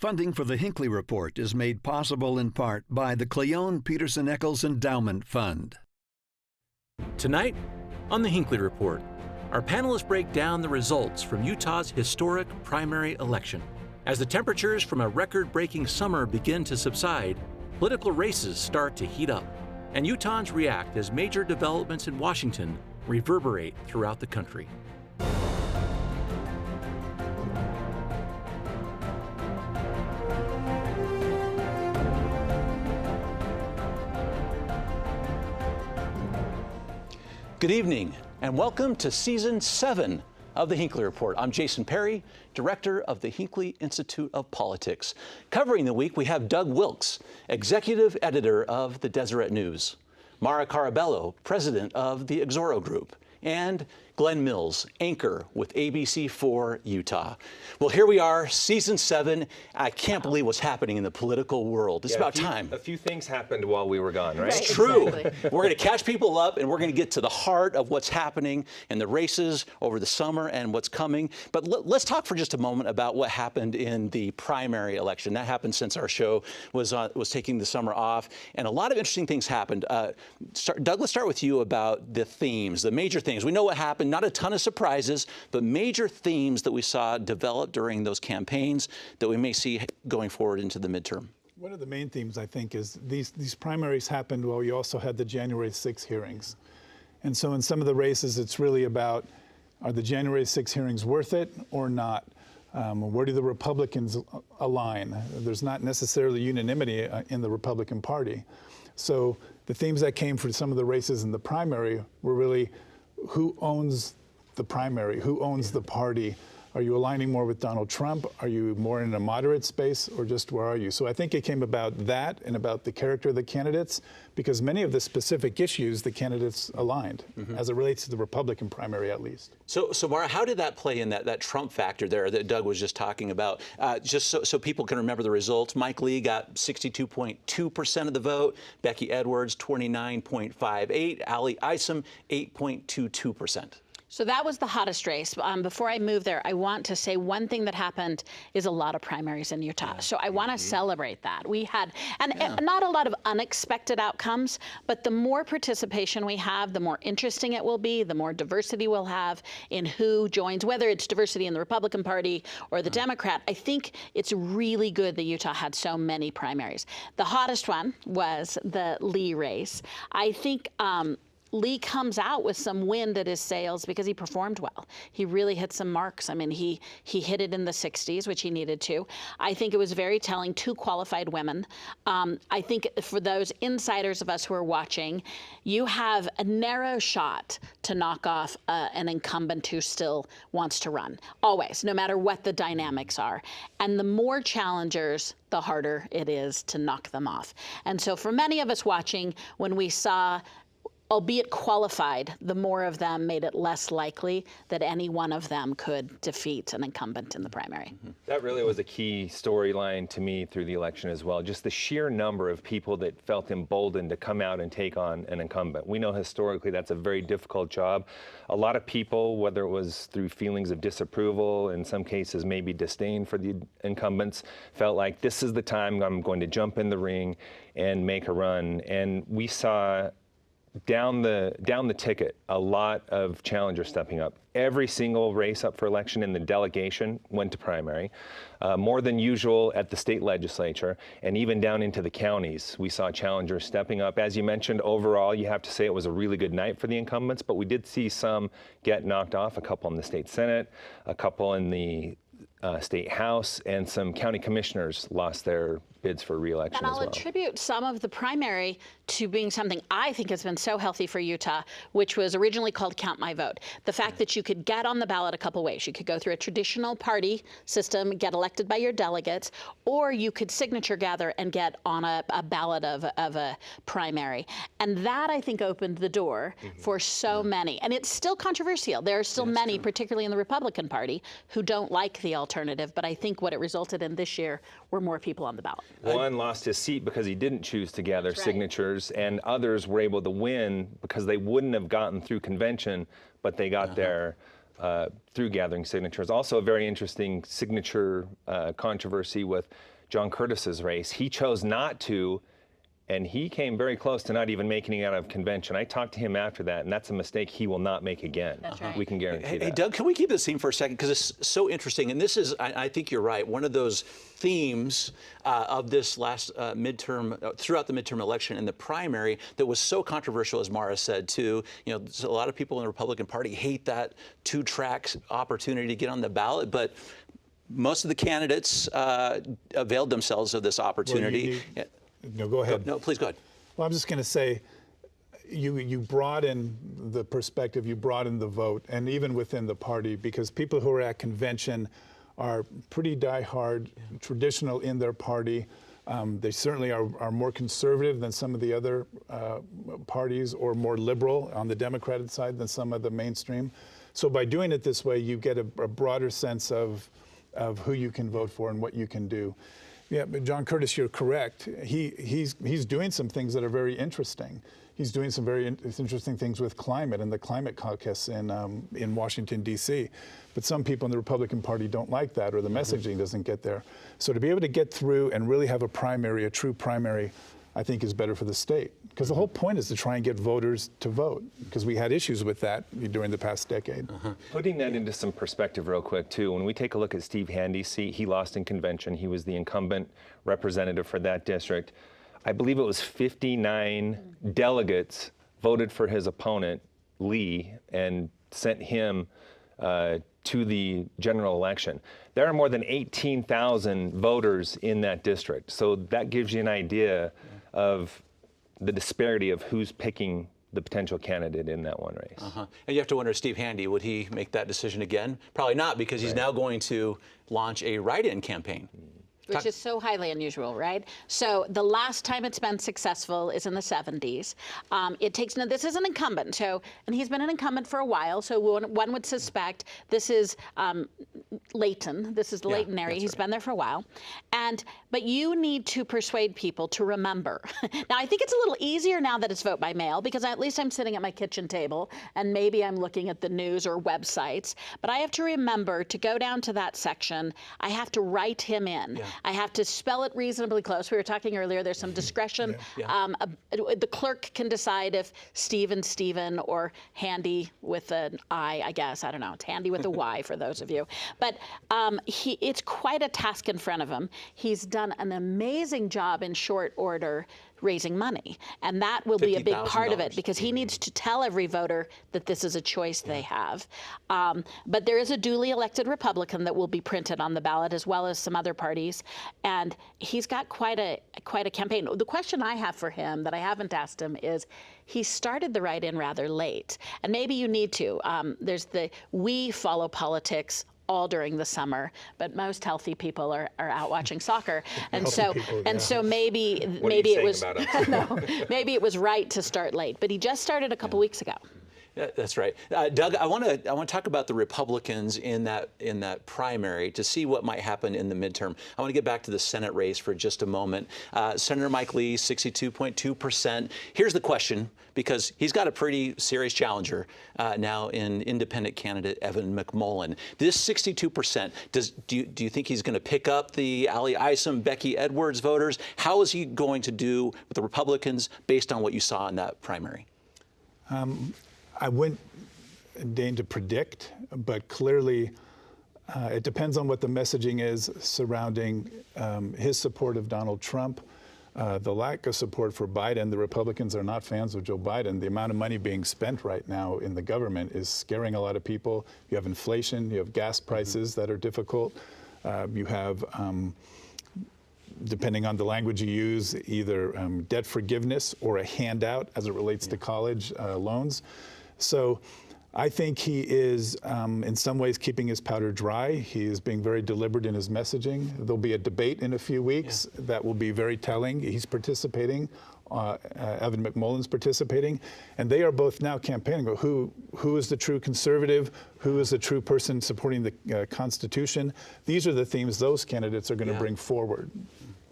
Funding for the Hinckley Report is made possible in part by the Cleone Peterson Eccles Endowment Fund. Tonight on the Hinckley Report, our panelists break down the results from Utah's historic primary election. As the temperatures from a record-breaking summer begin to subside, political races start to heat up, and Utahns react as major developments in Washington reverberate throughout the country. Good evening, and welcome to Season 7 of the Hinckley Report. I'm Jason Perry, Director of the Hinckley Institute of Politics. Covering the week, we have Doug Wilks, Executive Editor of the Deseret News, Maura Carabello, President of the Exoro Group, and Glen Mills, anchor with ABC4 Utah. Well, here we are, Season 7. I can't believe what's happening in the political world. It's about time. A few things happened while we were gone, right? It's true. Exactly. We're going to catch people up, and we're going to get to the heart of what's happening in the races over the summer and what's coming. But let's talk for just a moment about what happened in the primary election. That happened since our show was taking the summer off, and a lot of interesting things happened. Doug, let's start with you about the themes, the major things. We know what happened. Not a ton of surprises, but major themes that we saw develop during those campaigns that we may see going forward into the midterm. One of the main themes, I think, is these primaries happened while you also had the January 6 hearings. And so in some of the races, it's really about, are the January 6 hearings worth it or not? Where do the Republicans align? There's not necessarily unanimity in the Republican Party. So the themes that came for some of the races in the primary were really, who owns the primary? Who owns the party? Are you aligning more with Donald Trump? Are you more in a moderate space, or just where are you? So I think it came about that and about the character of the candidates, because many of the specific issues the candidates aligned, as it relates to the Republican primary at least. So Maura, how did that play in that Trump factor there that Doug was just talking about? Just so people can remember the results, Mike Lee got 62.2% of the vote, Becky Edwards 29.58%, Ali Isom 8.22%. So that was the hottest race. Before I move there, I want to say one thing that happened is a lot of primaries in Utah. So I want to celebrate that. We had, and not a lot of unexpected outcomes, but the more participation we have, the more interesting it will be, the more diversity we'll have in who joins, whether it's diversity in the Republican Party or the Democrat. I think it's really good that Utah had so many primaries. The hottest one was the Lee race. I think Lee comes out with some wind at his sails because he performed well. He really hit some marks. I mean, he hit it in the 60s, which he needed to. I think it was very telling, 2 qualified women. I think for those insiders of us who are watching, you have a narrow shot to knock off an incumbent who still wants to run, always, no matter what the dynamics are. And the more challengers, the harder it is to knock them off. And so for many of us watching, when we saw, albeit qualified, the more of them made it less likely that any one of them could defeat an incumbent in the primary. That really was a key storyline to me through the election as well. Just the sheer number of people that felt emboldened to come out and take on an incumbent. We know historically that's a very difficult job. A lot of people, whether it was through feelings of disapproval, in some cases maybe disdain for the incumbents, felt like this is the time I'm going to jump in the ring and make a run. And we saw down the ticket a lot of challengers stepping up. Every single race up for election in the delegation went to primary, more than usual at the state legislature, and even down into the counties we saw challengers stepping up. As you mentioned, overall you have to say it was a really good night for the incumbents, but we did see some get knocked off, a couple in the state senate, a couple in the state house, and some county commissioners lost their bids for re-election as well. And I'll attribute some of the primary to being something I think has been so healthy for Utah, which was originally called Count My Vote. The fact that you could get on the ballot a couple ways. You could go through a traditional party system, get elected by your delegates, or you could signature gather and get on a ballot of a primary. And that, I think, opened the door for so many. And it's still controversial. There are still many, particularly in the Republican Party, who don't like the alternative. But I think what it resulted in this year were more people on the ballot. One lost his seat because he didn't choose to gather signatures, and others were able to win because they wouldn't have gotten through convention, but they got there through gathering signatures. Also a very interesting signature controversy with John Curtis's race. He chose not to, and he came very close to not even making it out of convention. I talked to him after that, and that's a mistake he will not make again. That's right. We can guarantee that. Hey, Doug, can we keep this theme for a second? Because it's so interesting. And this is, I think you're right, one of those themes of this last midterm, throughout the midterm election and the primary that was so controversial, as Maura said, too. You know, a lot of people in the Republican Party hate that two-track opportunity to get on the ballot, but most of the candidates availed themselves of this opportunity. Well, no, go ahead. No, please go ahead. Well, I'm just going to say, you broaden the perspective, you broaden the vote, and even within the party, because people who are at convention are pretty diehard, traditional in their party. They certainly are more conservative than some of the other parties, or more liberal on the Democratic side than some of the mainstream. So by doing it this way, you get a broader sense of who you can vote for and what you can do. Yeah, but John Curtis, you're correct. He's doing some things that are very interesting. He's doing some very interesting things with climate and the climate caucus in Washington, D.C. But some people in the Republican Party don't like that, or the messaging doesn't get there. So to be able to get through and really have a primary, a true primary, I think is better for the state. Because the whole point is to try and get voters to vote, because we had issues with that during the past decade. Putting that into some perspective real quick, too, when we take a look at Steve Handy's seat, he lost in convention. He was the incumbent representative for that district. I believe it was 59 delegates voted for his opponent, Lee, and sent him to the general election. There are more than 18,000 voters in that district. So that gives you an idea of the disparity of who's picking the potential candidate in that one race. And you have to wonder, Steve Handy, would he make that decision again? Probably not, because he's now going to launch a write-in campaign. Which is so highly unusual, right? So the last time it's been successful is in the 70s. It takes, now this is an incumbent, and he's been an incumbent for a while, so one would suspect this is Layton. This is the Layton area. He's been there for a while. But you need to persuade people to remember. Now, I think it's a little easier now that it's vote by mail, because at least I'm sitting at my kitchen table, and maybe I'm looking at the news or websites. But I have to remember to go down to that section. I have to write him in. I have to spell it reasonably close. We were talking earlier, there's some discretion. The clerk can decide if Stephen or Handy with an I guess. I don't know. It's Handy with a Y for those of you. But it's quite a task in front of him. He's done an amazing job in short order raising money. And that will be a big part of it, because he needs to tell every voter that this is a choice they have. But there is a duly elected Republican that will be printed on the ballot, as well as some other parties. And he's got quite a campaign. The question I have for him that I haven't asked him is, he started the write-in rather late. And maybe you need to. We follow politics all during the summer, but most healthy people are out watching soccer, and so maybe it was maybe it was right to start late. But he just started a couple weeks ago. Yeah, that's right. Doug, I want to talk about the Republicans in that primary to see what might happen in the midterm. I want to get back to the Senate race for just a moment. Senator Mike Lee, 62.2%. Here's the question, because he's got a pretty serious challenger now in independent candidate Evan McMullin. This 62%, do you think he's going to pick up the Ali Isom, Becky Edwards voters? How is he going to do with the Republicans based on what you saw in that primary? I wouldn't deign to predict, but clearly it depends on what the messaging is surrounding his support of Donald Trump, the lack of support for Biden. The Republicans are not fans of Joe Biden. The amount of money being spent right now in the government is scaring a lot of people. You have inflation, you have gas prices that are difficult, you have depending on the language you use, either debt forgiveness or a handout as it relates to college loans. So I think he is, in some ways, keeping his powder dry. He is being very deliberate in his messaging. There'll be a debate in a few weeks that will be very telling. He's participating. Evan McMullin's participating, and they are both now campaigning about who is the true conservative, who is the true person supporting the Constitution. These are the themes those candidates are going to bring forward.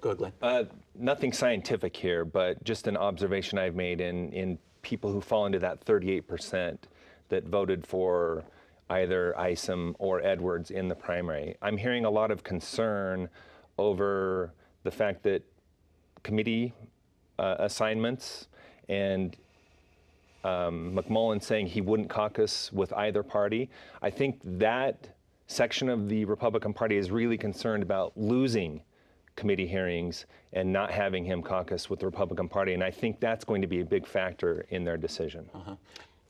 Go ahead, Glenn. Nothing scientific here, but just an observation I've made in people who fall into that 38% that voted for either Isom or Edwards in the primary. I'm hearing a lot of concern over the fact that committee assignments and McMullin saying he wouldn't caucus with either party, I think that section of the Republican Party is really concerned about losing committee hearings and not having him caucus with the Republican Party. And I think that's going to be a big factor in their decision.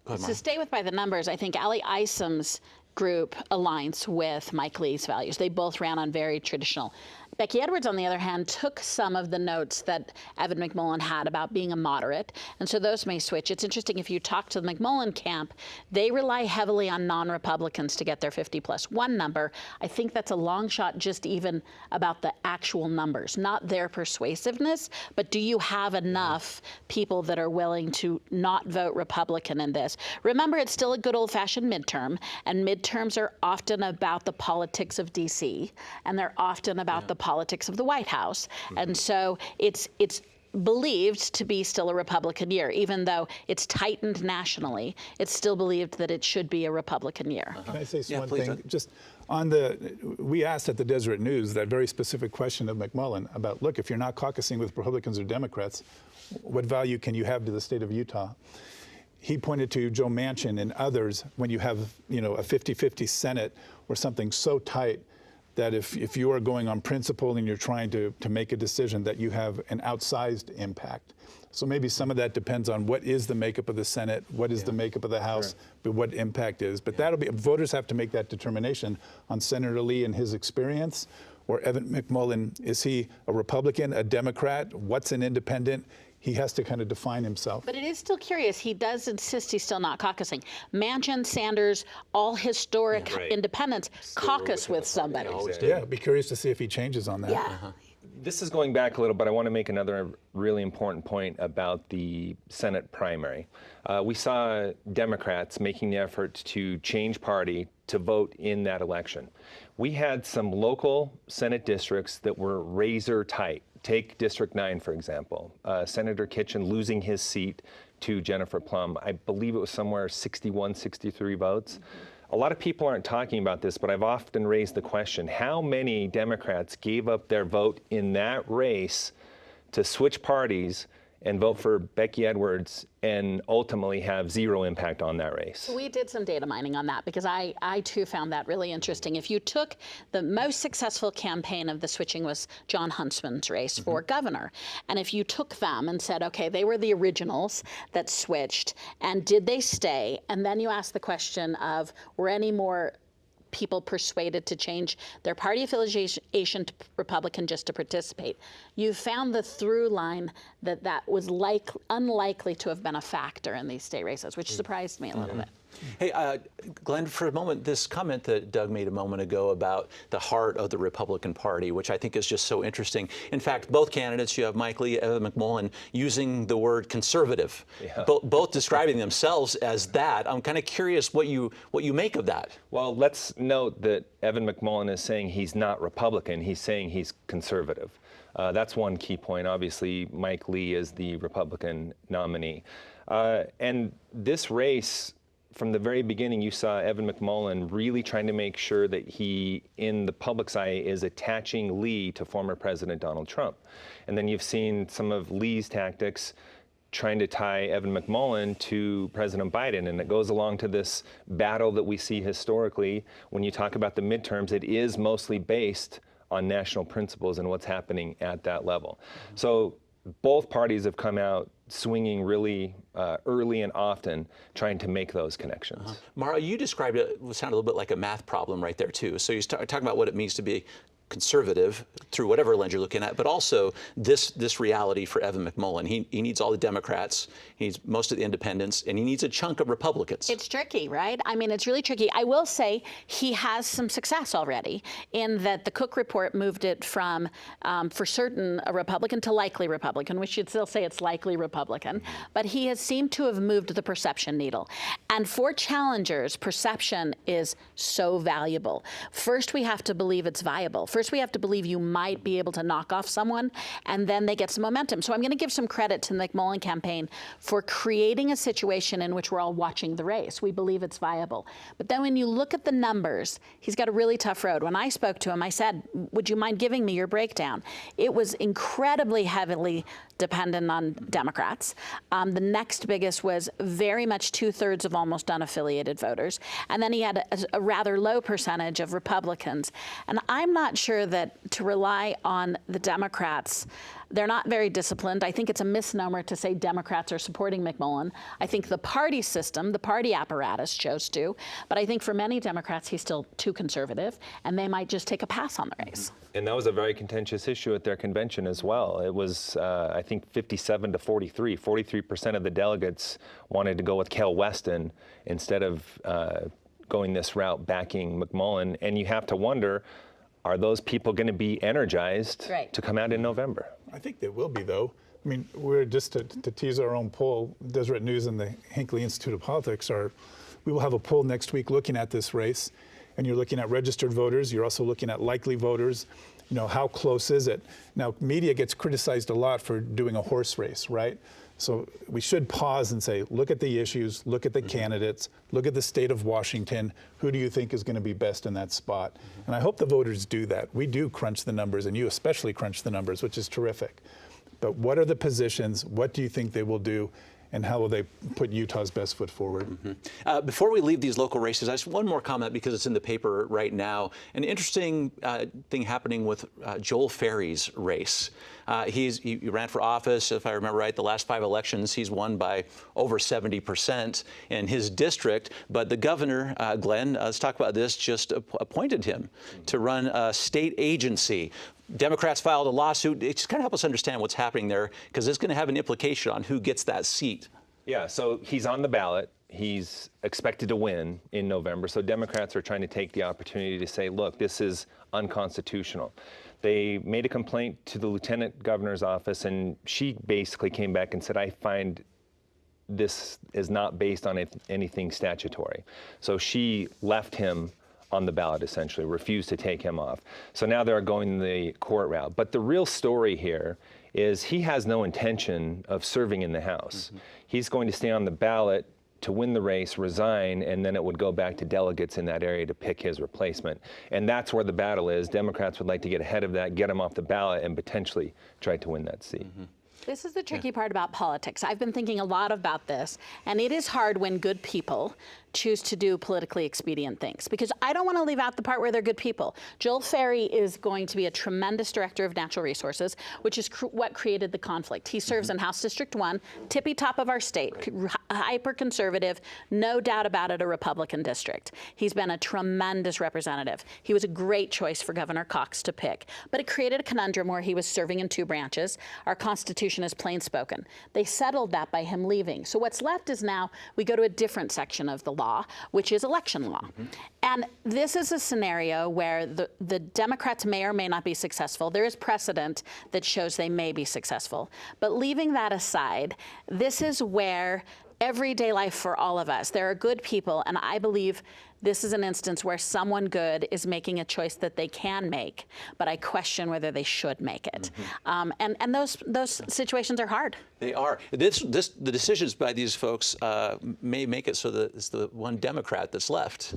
To stay with by the numbers, I think Ali Isom's group aligns with Mike Lee's values. They both ran on very traditional. Becky Edwards, on the other hand, took some of the notes that Evan McMullin had about being a moderate, and so those may switch. It's interesting, if you talk to the McMullin camp, they rely heavily on non-Republicans to get their 50+1 number. I think that's a long shot, just even about the actual numbers, not their persuasiveness, but do you have enough people that are willing to not vote Republican in this? Remember, it's still a good old-fashioned midterm, and midterms are often about the politics of D.C., and they're often about the politics of the White House. And so it's believed to be still a Republican year. Even though it's tightened nationally, it's still believed that it should be a Republican year. Can I say one thing? Just on we asked at the Deseret News that very specific question of McMullin about, look, if you're not caucusing with Republicans or Democrats, what value can you have to the state of Utah? He pointed to Joe Manchin and others when you have, a 50-50 Senate or something so tight that if you are going on principle and you're trying to make a decision, that you have an outsized impact. So maybe some of that depends on what is the makeup of the Senate, what is the makeup of the House, but what impact is. But that'll be, voters have to make that determination on Senator Lee and his experience, or Evan McMullin. Is he a Republican, a Democrat? What's an independent? He has to kind of define himself. But it is still curious. He does insist he's still not caucusing. Manchin, Sanders, all historic independents caucus with somebody. Yeah, be curious to see if he changes on that. Yeah. This is going back a little, but I want to make another really important point about the Senate primary. We saw Democrats making the effort to change party to vote in that election. We had some local Senate districts that were razor tight. Take District 9, for example. Senator Kitchen losing his seat to Jennifer Plum. I believe it was somewhere 61, 63 votes. A lot of people aren't talking about this, but I've often raised the question, how many Democrats gave up their vote in that race to switch parties and vote for Becky Edwards and ultimately have zero impact on that race? We did some data mining on that because I too found that really interesting. If you took the most successful campaign of the switching was John Huntsman's race for governor. And if you took them and said, okay, they were the originals that switched, and did they stay? And then you ask the question of, were any more people persuaded to change their party affiliation to Republican just to participate? You found the through line that was unlikely to have been a factor in these state races, which surprised me a little bit. Hey, Glenn, for a moment, this comment that Doug made a moment ago about the heart of the Republican Party, which I think is just so interesting. In fact, both candidates, you have Mike Lee, Evan McMullin, using the word conservative, both describing themselves as that. I'm kind of curious what you make of that. Well, let's note that Evan McMullin is saying he's not Republican. He's saying he's conservative. That's one key point. Obviously, Mike Lee is the Republican nominee. And this race, from the very beginning, you saw Evan McMullin really trying to make sure that he, in the public's eye, is attaching Lee to former President Donald Trump. And then you've seen some of Lee's tactics trying to tie Evan McMullin to President Biden. And it goes along to this battle that we see historically. When you talk about the midterms, it is mostly based on national principles and what's happening at that level. So both parties have come out swinging really early and often, trying to make those connections. Maura, you described it sounded a little bit like a math problem right there too. So you're talking about what it means to be conservative through whatever lens you're looking at, but also this reality for Evan McMullin. He needs all the Democrats, he needs most of the independents, and he needs a chunk of Republicans. It's tricky, right? I mean, it's really tricky. I will say he has some success already in that the Cook Report moved it from, for certain, a Republican to likely Republican. We should still say it's likely Republican, but he has seemed to have moved the perception needle. And for challengers, perception is so valuable. First, we have to believe it's viable. First, First, we have to believe you might be able to knock off someone, and then they get some momentum. So I'm going to give some credit to the McMullen campaign for creating a situation in which we're all watching the race. We believe it's viable. But then when you look at the numbers, he's got a really tough road. When I spoke to him, I said, would you mind giving me your breakdown? It was incredibly heavily dependent on Democrats. The next biggest was very much 2/3 of almost unaffiliated voters. And then he had a rather low percentage of Republicans. And I'm not sure that to rely on the Democrats, they're not very disciplined. I think it's a misnomer to say Democrats are supporting McMullen. I think the party system, the party apparatus chose to, but I think for many Democrats, he's still too conservative, and they might just take a pass on the race. And that was a very contentious issue at their convention as well. It was, I think, 57 to 43. 43% of the delegates wanted to go with Cal Weston instead of going this route backing McMullen. And you have to wonder, are those people going to be energized to come out in November? I think they will be, though. I mean, we're just to tease our own poll, Deseret News and the Hinckley Institute of Politics we will have a poll next week looking at this race. And you're looking at registered voters. You're also looking at likely voters. You know, how close is it? Now, media gets criticized a lot for doing a horse race, right? So we should pause and say, look at the issues, look at the candidates, look at the state of Washington. Who do you think is going to be best in that spot? And I hope the voters do that. We do crunch the numbers, and you especially crunch the numbers, which is terrific. But what are the positions? What do you think they will do? And how will they put Utah's best foot forward? Before we leave these local races, I just one more comment because it's in the paper right now. An interesting thing happening with Joel Ferry's race. He ran for office, if I remember right, the last 5 elections. He's won by over 70% in his district. But the governor, Glen, let's talk about this, just appointed him to run a state agency. Democrats filed a lawsuit. Just kind of help us understand what's happening there, because it's going to have an implication on who gets that seat. Yeah, so he's on the ballot. He's expected to win in November. So Democrats are trying to take the opportunity to say, look, this is unconstitutional. They made a complaint to the lieutenant governor's office, and she basically came back and said, I find this is not based on anything statutory. So she left him on the ballot, essentially, refused to take him off. So now they're going the court route. But the real story here is he has no intention of serving in the House. He's going to stay on the ballot to win the race, resign, and then it would go back to delegates in that area to pick his replacement. And that's where the battle is. Democrats would like to get ahead of that, get him off the ballot, and potentially try to win that seat. This is the tricky part about politics. I've been thinking a lot about this, and it is hard when good people choose to do politically expedient things, because I don't want to leave out the part where they're good people. Joel Ferry is going to be a tremendous director of natural resources, which is what created the conflict. He serves in House District 1, tippy top of our state, hyper conservative, no doubt about it, a Republican district. He's been a tremendous representative. He was a great choice for Governor Cox to pick, but it created a conundrum where he was serving in 2 branches. Our Constitution is plain spoken. They settled that by him leaving. So what's left is now we go to a different section of the law, which is election law. And this is a scenario where the Democrats may or may not be successful. There is precedent that shows they may be successful. But leaving that aside, this is where everyday life for all of us, there are good people, and I believe this is an instance where someone good is making a choice that they can make, but I question whether they should make it. And those situations are hard. They are. The decisions by these folks may make it so that it's the one Democrat that's left.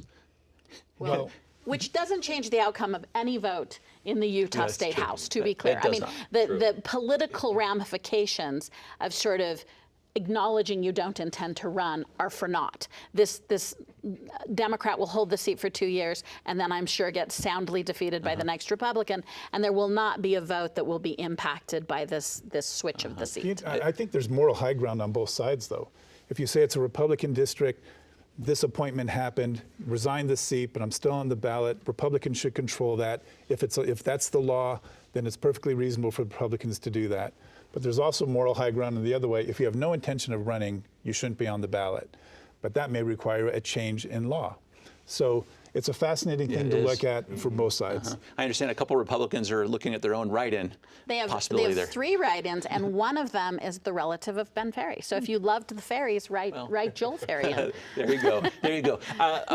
Well, which doesn't change the outcome of any vote in the Utah State House, to be clear. I mean, the political ramifications of sort of acknowledging you don't intend to run are for naught. This Democrat will hold the seat for 2 years and then I'm sure get soundly defeated by the next Republican, and there will not be a vote that will be impacted by this switch of the seat. I think there's moral high ground on both sides, though. If you say it's a Republican district, this appointment happened, resign the seat, but I'm still on the ballot, Republicans should control that. If that's the law, then it's perfectly reasonable for Republicans to do that. But there's also moral high ground in the other way. If you have no intention of running, you shouldn't be on the ballot. But that may require a change in law. So it's a fascinating thing to look at for both sides. I understand a couple Republicans are looking at their own write-in possibility there. They have 3 write-ins, and one of them is the relative of Ben Ferry. So if you loved the Ferries, write Joel Ferry in. There you go. There you go.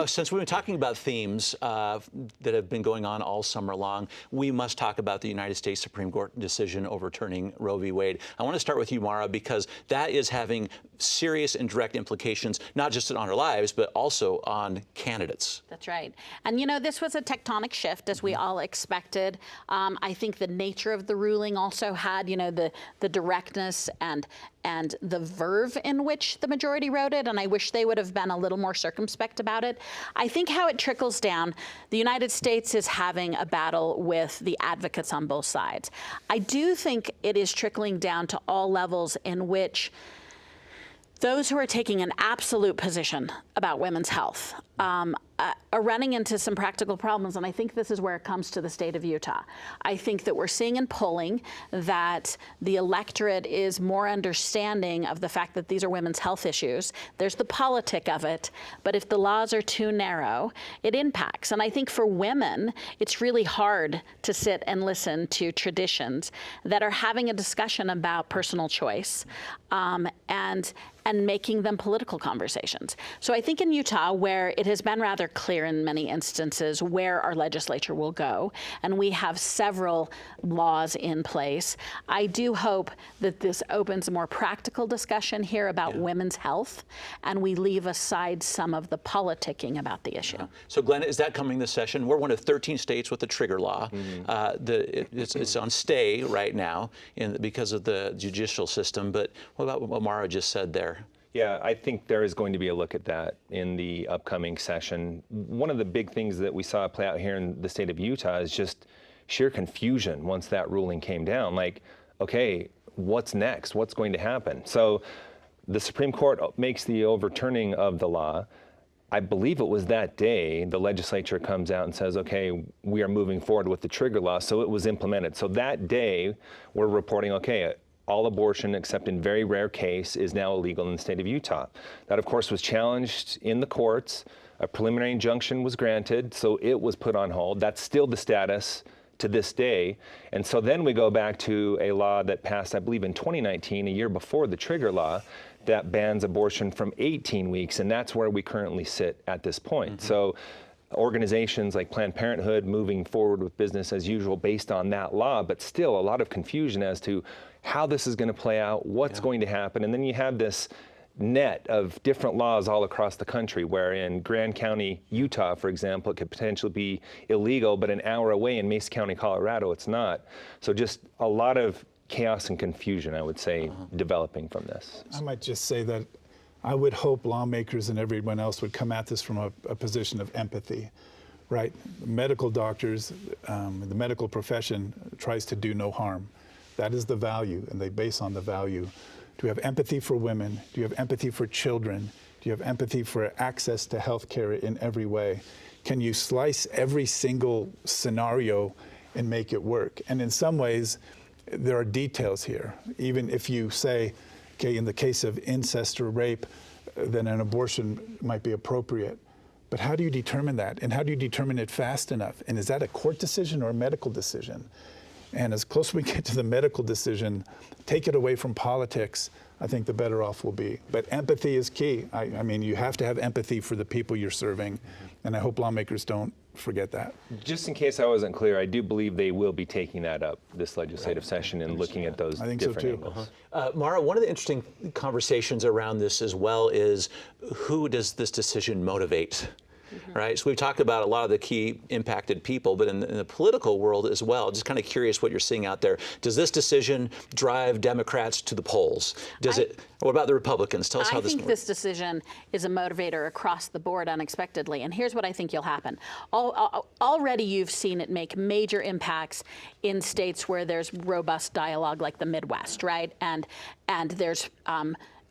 Since we've been talking about themes that have been going on all summer long, we must talk about the United States Supreme Court decision overturning Roe v. Wade. I want to start with you, Maura, because that is having serious and direct implications, not just on our lives, but also on candidates. That's right. And, you know, this was a tectonic shift, as we all expected. I think the nature of the ruling also had, you know, the directness and the verve in which the majority wrote it, and I wish they would have been a little more circumspect about it. I think how it trickles down, the United States is having a battle with the advocates on both sides. I do think it is trickling down to all levels in which those who are taking an absolute position about women's health are running into some practical problems, and I think this is where it comes to the state of Utah. I think that we're seeing in polling that the electorate is more understanding of the fact that these are women's health issues. There's the politic of it, but if the laws are too narrow, it impacts. And I think for women, it's really hard to sit and listen to traditions that are having a discussion about personal choice and making them political conversations. So I think in Utah, where it has been rather clear in many instances where our legislature will go, and we have several laws in place, I do hope that this opens a more practical discussion here about women's health, and we leave aside some of the politicking about the issue. So Glen, is that coming this session? We're one of 13 states with the trigger law. It's on stay right now because of the judicial system, but what about what Maura just said there? Yeah, I think there is going to be a look at that in the upcoming session. One of the big things that we saw play out here in the state of Utah is just sheer confusion once that ruling came down. Like, okay, what's next? What's going to happen? So the Supreme Court makes the overturning of the law. I believe it was that day the legislature comes out and says, okay, we are moving forward with the trigger law. So it was implemented. So that day we're reporting, okay, all abortion, except in very rare case, is now illegal in the state of Utah. That, of course, was challenged in the courts. A preliminary injunction was granted, so it was put on hold. That's still the status to this day. And so then we go back to a law that passed, I believe, in 2019, a year before the trigger law, that bans abortion from 18 weeks, and that's where we currently sit at this point. So organizations like Planned Parenthood moving forward with business as usual based on that law, but still a lot of confusion as to how this is going to play out, what's going to happen. And then you have this net of different laws all across the country, where in Grand County, Utah, for example, it could potentially be illegal, but an hour away in Mesa County, Colorado, it's not. So just a lot of chaos and confusion, I would say, developing from this. I might just say that I would hope lawmakers and everyone else would come at this from a position of empathy, right? Medical doctors, the medical profession tries to do no harm. That is the value, and they base on the value. Do you have empathy for women? Do you have empathy for children? Do you have empathy for access to health care in every way? Can you slice every single scenario and make it work? And in some ways, there are details here. Even if you say, okay, in the case of incest or rape, then an abortion might be appropriate. But how do you determine that? And how do you determine it fast enough? And is that a court decision or a medical decision? And as close as we get to the medical decision, take it away from politics, I think the better off we'll be. But empathy is key. I mean, you have to have empathy for the people you're serving, and I hope lawmakers don't forget that. Just in case I wasn't clear, I do believe they will be taking that up this legislative session and looking at those different angles. Maura, one of the interesting conversations around this as well is who does this decision motivate? Right, so we've talked about a lot of the key impacted people, but in the political world as well, just kind of curious what you're seeing out there. Does this decision drive Democrats to the polls? What about the Republicans? Tell us how this works. I think this decision is a motivator across the board unexpectedly, and here's what I think will happen. Already you've seen it make major impacts in states where there's robust dialogue like the Midwest, right? And there's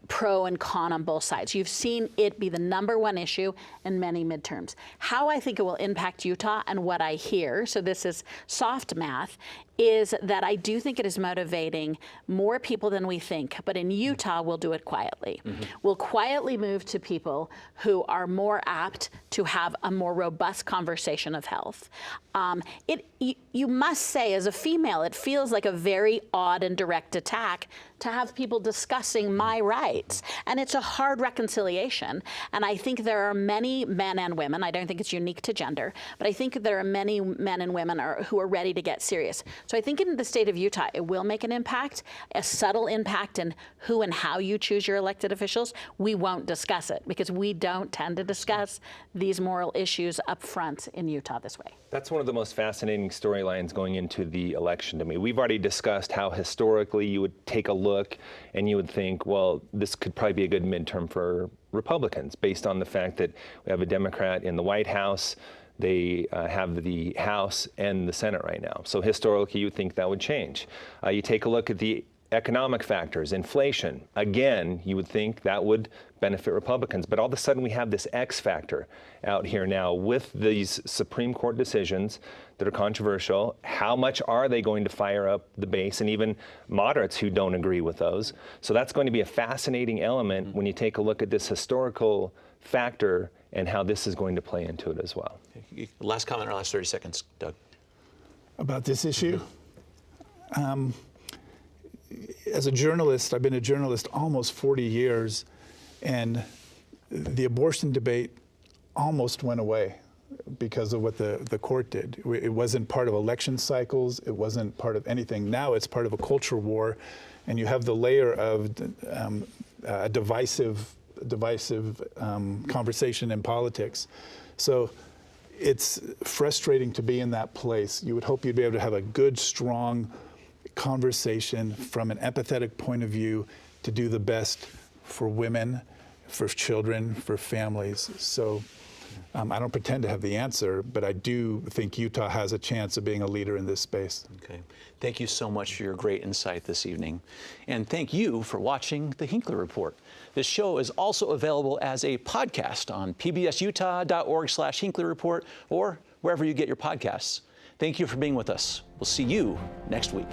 pro and con on both sides. You've seen it be the #1 issue in many midterms. How I think it will impact Utah and what I hear, so this is soft math, is that I do think it is motivating more people than we think, but in Utah, we'll do it quietly. We'll quietly move to people who are more apt to have a more robust conversation of health. You must say, as a female, it feels like a very odd and direct attack to have people discussing my rights. And it's a hard reconciliation. And I think there are many men and women, I don't think it's unique to gender, but I think there are many men and women who are ready to get serious. So I think in the state of Utah, it will make an impact, a subtle impact in who and how you choose your elected officials. We won't discuss it because we don't tend to discuss these moral issues up front in Utah this way. That's one of the most fascinating storylines going into the election to me. We've already discussed how historically you would take a look and you would think, well, this could probably be a good midterm for Republicans based on the fact that we have a Democrat in the White House. They have the House and the Senate right now. So historically, you would think that would change. You take a look at the economic factors, inflation. Again, you would think that would benefit Republicans. But all of a sudden, we have this X factor out here now with these Supreme Court decisions that are controversial. How much are they going to fire up the base and even moderates who don't agree with those? So that's going to be a fascinating element when you take a look at this historical factor and how this is going to play into it as well. Last comment in our last 30 seconds, Doug. About this issue? As a journalist, I've been a journalist almost 40 years, and the abortion debate almost went away because of what the court did. It wasn't part of election cycles. It wasn't part of anything. Now it's part of a culture war, and you have the layer of a divisive conversation in politics. So it's frustrating to be in that place. You would hope you'd be able to have a good, strong conversation from an empathetic point of view to do the best for women, for children, for families. So I don't pretend to have the answer, but I do think Utah has a chance of being a leader in this space. Okay. Thank you so much for your great insight this evening. And thank you for watching the Hinckley Report. This show is also available as a podcast on pbsutah.org/Hinckley Report or wherever you get your podcasts. Thank you for being with us. We'll see you next week.